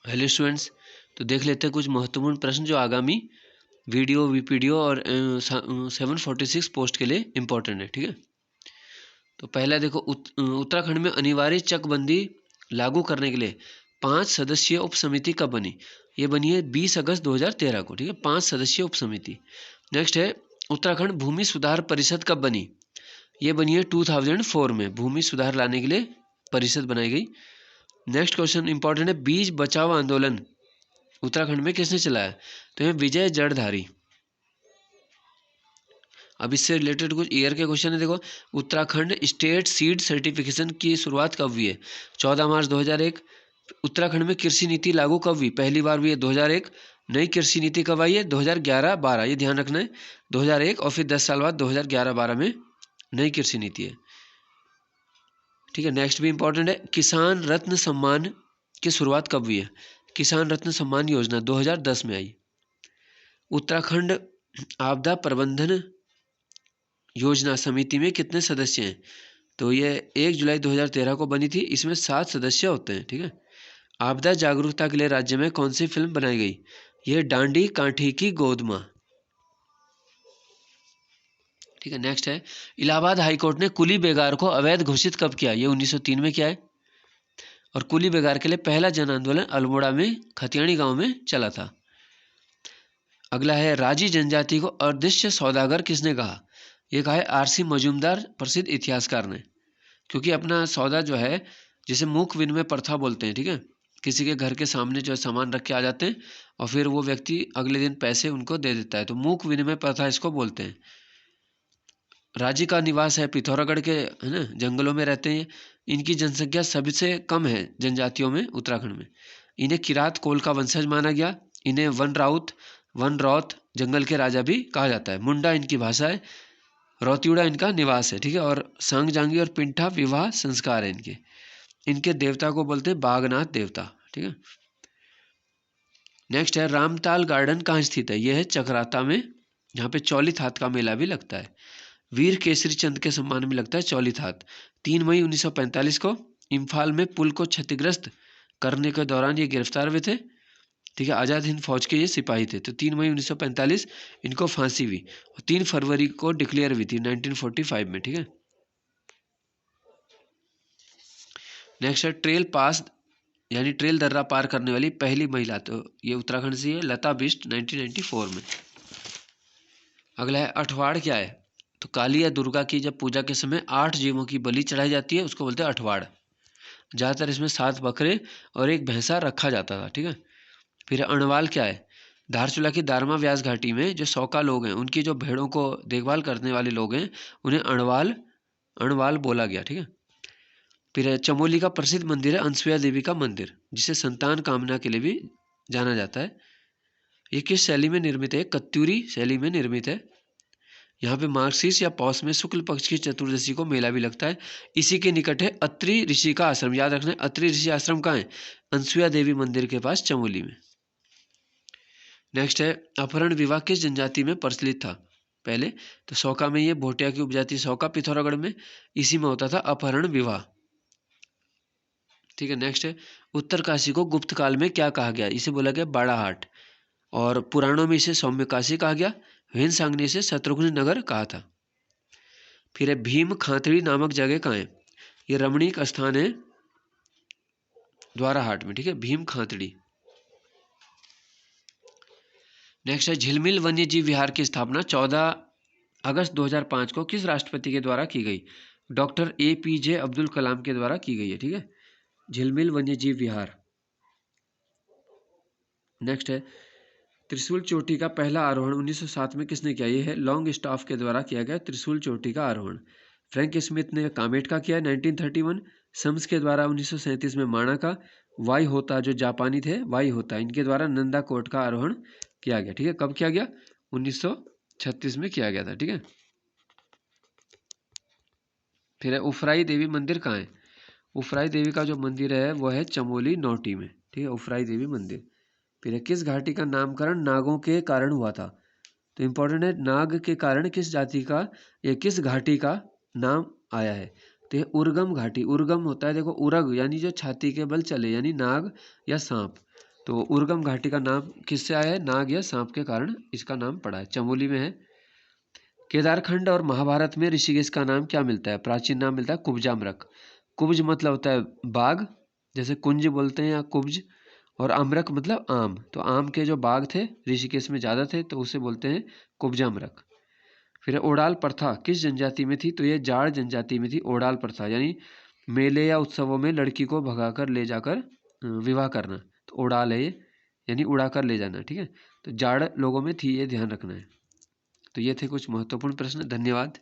Hello students, तो देख लेते हैं कुछ महत्वपूर्ण प्रश्न जो आगामी वीडियो, वीपीडीओ और 746 पोस्ट के लिए इम्पोर्टेंट है। ठीक है, तो पहला देखो, उत्तराखंड में अनिवार्य चकबंदी लागू करने के लिए 5 सदस्यीय उप समिति कब बनी? ये बनी है 20 अगस्त 2013 को। ठीक है, 5 सदस्यीय उप समिति। नेक्स्ट है, उत्तराखंड भूमि सुधार परिषद कब बनी? ये बनी है 2004 में। भूमि सुधार लाने के लिए परिषद बनाई गई। नेक्स्ट क्वेश्चन इंपॉर्टेंट है, बीज बचाओ आंदोलन उत्तराखंड में किसने चलाया? तो ये विजय जड़धारी। अब इससे रिलेटेड कुछ ईयर के क्वेश्चन है। देखो, उत्तराखंड स्टेट सीड सर्टिफिकेशन की शुरुआत कब हुई है? 14 मार्च 2001। उत्तराखंड में कृषि नीति लागू कब हुई? पहली बार हुई है 2001। नई कृषि नीति कब आई है? 2011-12। ये ध्यान रखना है, 2001 और फिर 10 साल बाद 2011-12 में नई कृषि नीति है। ठीक है, नेक्स्ट भी इंपॉर्टेंट है, किसान रत्न सम्मान की शुरुआत कब हुई है? किसान रत्न सम्मान योजना 2010 में आई। उत्तराखंड आपदा प्रबंधन योजना समिति में कितने सदस्य हैं? तो ये 1 जुलाई 2013 को बनी थी। इसमें 7 सदस्य होते हैं। ठीक है, आपदा जागरूकता के लिए राज्य में कौन सी फिल्म बनाई गई? यह डांडी काठी की गोद मां। ठीक है, नेक्स्ट है, इलाहाबाद हाईकोर्ट ने कुली बेगार को अवैध घोषित कब किया? ये 1903 में किया है। और कुली बेगार के लिए पहला जन आंदोलन अल्मोड़ा में खतियाणी गांव में चला था। अगला है, राजी जनजाति को अदृश्य सौदागर किसने कहा? ये कहा है आरसी मजूमदार, प्रसिद्ध इतिहासकार ने। क्योंकि अपना सौदा जो है, जिसे मूक विनिमय प्रथा बोलते हैं। ठीक है, किसी के घर के सामने जो सामान रख के आ जाते हैं और फिर वो व्यक्ति अगले दिन पैसे उनको दे देता है, तो मूक विनिमय प्रथा इसको बोलते हैं। राजी का निवास है पिथौरागढ़ के, है ना, जंगलों में रहते हैं। इनकी जनसंख्या सबसे कम है जनजातियों में उत्तराखंड में। इन्हें किरात कोल का वंशज माना गया। इन्हें वन रौत जंगल के राजा भी कहा जाता है। मुंडा इनकी भाषा है, रौतियुड़ा इनका निवास है। ठीक है, और सांग जांगी और पिंठा विवाह संस्कार है इनके। इनके देवता को बोलते हैं बागनाथ देवता। ठीक है, नेक्स्ट है, रामताल गार्डन कहाँ स्थित है? यह है चकराता में, यहाँ पे चौलित हाथ का मेला भी लगता है। वीर केसरी चंद के सम्मान में लगता है चौलित हाथ। 3 मई 1945 को इम्फाल में पुल को क्षतिग्रस्त करने के दौरान ये गिरफ्तार हुए थे। ठीक है, आज़ाद हिंद फौज के ये सिपाही थे। तो 3 मई 1945 इनको फांसी हुई और 3 फरवरी को डिक्लेयर हुई थी 1945 में। ठीक है, नेक्स्ट है, ट्रेल पास यानी ट्रेल दर्रा पार करने वाली पहली महिला, तो ये उत्तराखंड से है, लता बिष्ट 1994 में। अगला है, अठवाड़ क्या है? तो काली या दुर्गा की जब पूजा के समय 8 जीवों की बलि चढ़ाई जाती है, उसको बोलते हैं अठवाड़। ज़्यादातर इसमें 7 बकरे और 1 भैंसा रखा जाता था। ठीक है, फिर अणवाल क्या है? धारचूला की दारमा व्यास घाटी में जो सौका लोग हैं, उनकी जो भेड़ों को देखभाल करने वाले लोग हैं, उन्हें अणवाल बोला गया। ठीक है, फिर चमोली का प्रसिद्ध मंदिर है अनसुईया देवी का मंदिर, जिसे संतान कामना के लिए भी जाना जाता है। ये किस शैली में निर्मित है? कत्यूरी शैली में निर्मित है। यहाँ पे मार्गशीर्ष या पौष में शुक्ल पक्ष की चतुर्दशी को मेला भी लगता है। इसी के निकट है अत्रि ऋषि का आश्रम। याद रखना है, अत्रि ऋषि आश्रम कहाँ है? अनसुईया देवी मंदिर के पास चमोली में। नेक्स्ट है, अपहरण विवाह किस जनजाति में प्रचलित था पहले? तो सौका में, ये भोटिया की उपजाति सौका पिथौरागढ़ में, इसी में होता था अपहरण विवाह। ठीक है, नेक्स्ट है, उत्तरकाशी को गुप्त काल में क्या कहा गया? इसे बोला गया बाड़ाहाट, और पुराणों में इसे सौम्यकाशी कहा गया। वेन सांग ने इसे शत्रुघ्न नगर कहा था। फिर है, भीम खातड़ी नामक जगह कहाँ है? ये रमणीक स्थान है द्वाराहाट में। ठीक है, भीम खातड़ी। नेक्स्ट है, झिलमिल वन्य जीव विहार की स्थापना 14 अगस्त 2005 को किस राष्ट्रपति के द्वारा की गई? डॉक्टर APJ अब्दुल कलाम के द्वारा की गई है। ठीक है, झिलमिल वन्य जीव विहार। नेक्स्ट है, त्रिशूल चोटी का पहला आरोहण 1907 में किसने किया? ये है लॉन्ग स्टाफ के द्वारा किया गया त्रिशूल चोटी का आरोहण। फ्रैंक स्मिथ ने कामेट का किया 1931। सम्स के द्वारा 1937 में माणा का। वाई होता जो जापानी थे, वाई होता, इनके द्वारा नंदा कोट का आरोहण किया गया। ठीक है, कब किया गया? 1936 में किया गया था। ठीक है, फिर है, उफराई देवी मंदिर कहाँ है? उफराई देवी का जो मंदिर है वो है चमोली नौटी में। ठीक है, उफराई देवी मंदिर। फिर है, किस घाटी का नामकरण नागों के कारण हुआ था? तो इंपॉर्टेंट है, नाग के कारण किस जाति का या किस घाटी का नाम आया है? तो ये उर्गम घाटी। उर्गम होता है, देखो, उरग यानी जो छाती के बल चले, यानी नाग या सांप। तो उर्गम घाटी का नाम किससे आया है? नाग या सांप के कारण इसका नाम पड़ा है। चमोली में है। केदारखंड और महाभारत में ऋषिकेश का नाम क्या मिलता है? प्राचीन नाम मिलता है कुब्जाम्रक। कुब्ज मतलब होता है बाग, जैसे कुंज बोलते हैं या कुब्ज, और अम्रक मतलब आम। तो आम के जो बाग थे ऋषिकेश में ज़्यादा थे, तो उसे बोलते हैं कुब्जाम्रक। फिर ओडाल प्रथा किस जनजाति में थी? तो ये जाड़ जनजाति में थी ओडाल प्रथा, यानी मेले या उत्सवों में लड़की को भगाकर ले जाकर विवाह करना। तो ओडाल है ये, यानी उड़ा कर ले जाना। ठीक है, तो जाड़ लोगों में थी, ये ध्यान रखना है। तो ये थे कुछ महत्वपूर्ण प्रश्न। धन्यवाद।